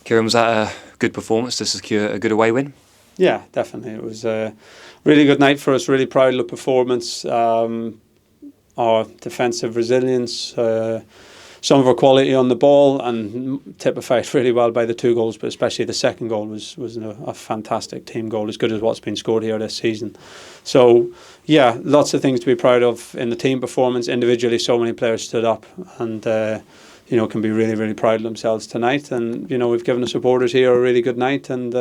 Kieran, was that a good performance to secure a good away win? Yeah, definitely. It was a really good night for us. Really proud of the performance. Our defensive resilience, some of our quality on the ball, and typified really well by the 2 goals, but especially the second goal was a fantastic team goal, as good as what's been scored here this season. So yeah, lots of things to be proud of in the team performance. Individually, so many players stood up and can be really, really proud of themselves tonight. And we've given the supporters here a really good night, and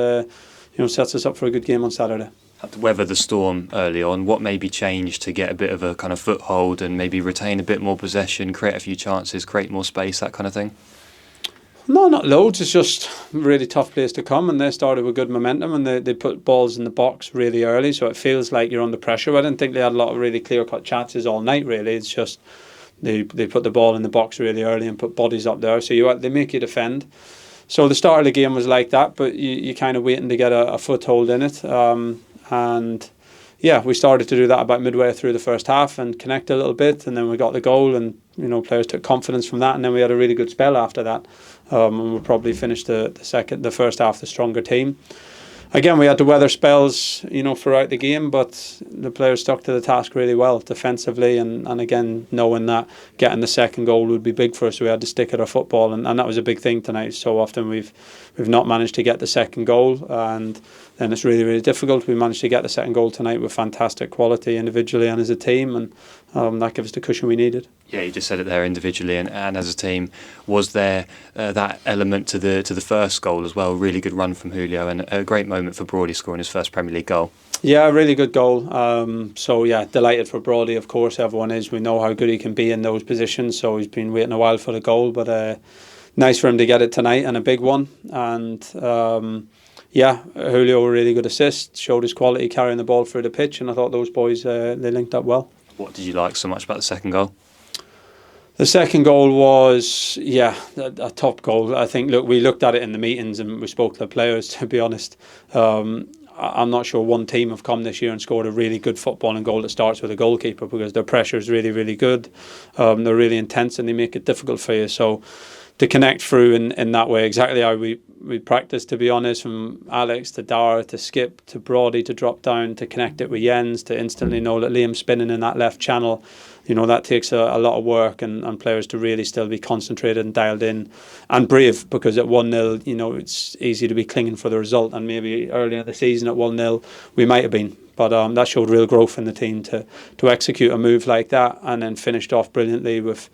sets us up for a good game on Saturday. Had to weather the storm early on. What maybe changed to get a bit of a kind of foothold and maybe retain a bit more possession, create a few chances, create more space, that kind of thing? No, not loads. It's just a really tough place to come, and they started with good momentum, and they put balls in the box really early, so it feels like you're under pressure. I didn't think they had a lot of really clear-cut chances all night, really. It's just they put the ball in the box really early and put bodies up there, so they make you defend. So the start of the game was like that, but you kind of waiting to get a foothold in it. And yeah, we started to do that about midway through the first half and connect a little bit, and then we got the goal, and players took confidence from that, and then we had a really good spell after that. And we probably finished the first half the stronger team. Again, we had to weather spells, throughout the game, but the players stuck to the task really well defensively, and again, knowing that getting the second goal would be big for us, we had to stick at our football, and that was a big thing tonight. So often we've not managed to get the second goal, and then it's really, really difficult. We managed to get the second goal tonight with fantastic quality individually and as a team, and that gives us the cushion we needed. Yeah, you just said it there, individually and as a team. Was there that element to the first goal as well? Really good run from Julio, and a great moment for Brody scoring his first Premier League goal. Yeah, a really good goal. So yeah, delighted for Brody, of course, everyone is. We know how good he can be in those positions, so he's been waiting a while for the goal, but nice for him to get it tonight, and a big one. And Julio, a really good assist, showed his quality carrying the ball through the pitch, and I thought those boys, they linked up well. What did you like so much about the second goal? The second goal was, a top goal. I think, we looked at it in the meetings and we spoke to the players, to be honest. I'm not sure one team have come this year and scored a really good footballing goal that starts with a goalkeeper, because their pressure is really, really good. They're really intense and they make it difficult for you. So to connect through in that way, exactly how we practiced, to be honest, from Alex to Dara to Skip to Brody to drop down to connect it with Jens to instantly know that Liam's spinning in that left channel. That takes a lot of work and players to really still be concentrated and dialed in and brave, because at 1-0, it's easy to be clinging for the result, and maybe earlier in the season at 1-0 we might have been. But that showed real growth in the team to execute a move like that, and then finished off brilliantly with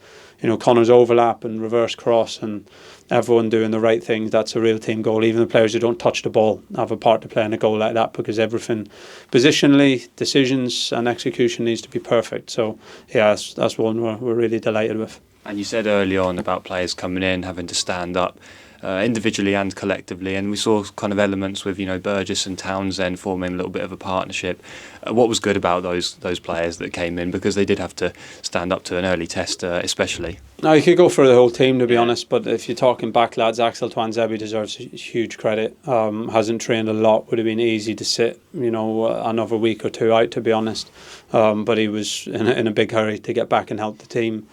Connor's overlap and reverse cross and everyone doing the right things. That's a real team goal. Even the players who don't touch the ball have a part to play in a goal like that, because everything positionally, decisions and execution needs to be perfect. So yeah, that's one we're really delighted with. And you said early on about players coming in, having to stand up individually and collectively, and we saw kind of elements with Burgess and Townsend forming a little bit of a partnership. What was good about those players that came in, because they did have to stand up to an early test, especially? Now, you could go for the whole team, to be honest, but if you're talking back lads, Axel Twanzebe deserves huge credit. Hasn't trained a lot, would have been easy to sit another week or two out, to be honest, but he was in a big hurry to get back and help the team.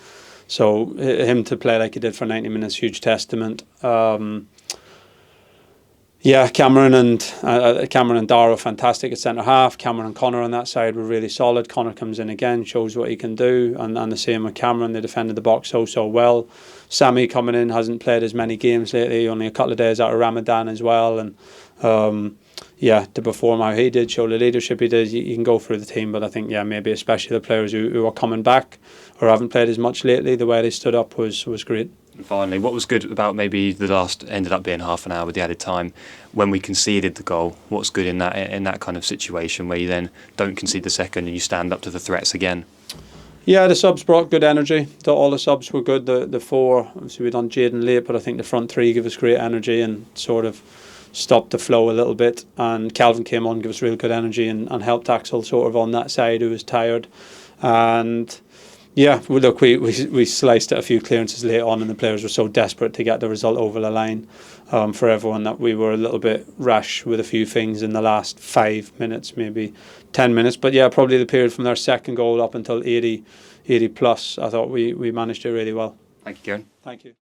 So him to play like he did for 90 minutes, huge testament. Cameron and Dara were fantastic at centre half. Cameron and Connor on that side were really solid. Connor comes in again, shows what he can do, and the same with Cameron. They defended the box so well. Sammy coming in hasn't played as many games lately, only a couple of days out of Ramadan as well, and to perform how he did, show the leadership he did. You can go through the team, but I think maybe especially the players who are coming back or haven't played as much lately, the way they stood up was great. And finally, what was good about maybe the last ended up being half an hour with the added time when we conceded the goal? What's good in that kind of situation where you then don't concede the second and you stand up to the threats again? Yeah, the subs brought good energy. All the subs were good. The four, obviously we done Jaden late, but I think the front three give us great energy and sort of stopped the flow a little bit. And Calvin came on, give us real good energy and helped Axel sort of on that side, who was tired. And yeah, we sliced at a few clearances late on, and the players were so desperate to get the result over the line for everyone that we were a little bit rash with a few things in the last 5 minutes, maybe 10 minutes. But yeah, probably the period from their second goal up until 80 plus, I thought we managed it really well. Thank you, Kieran. Thank you.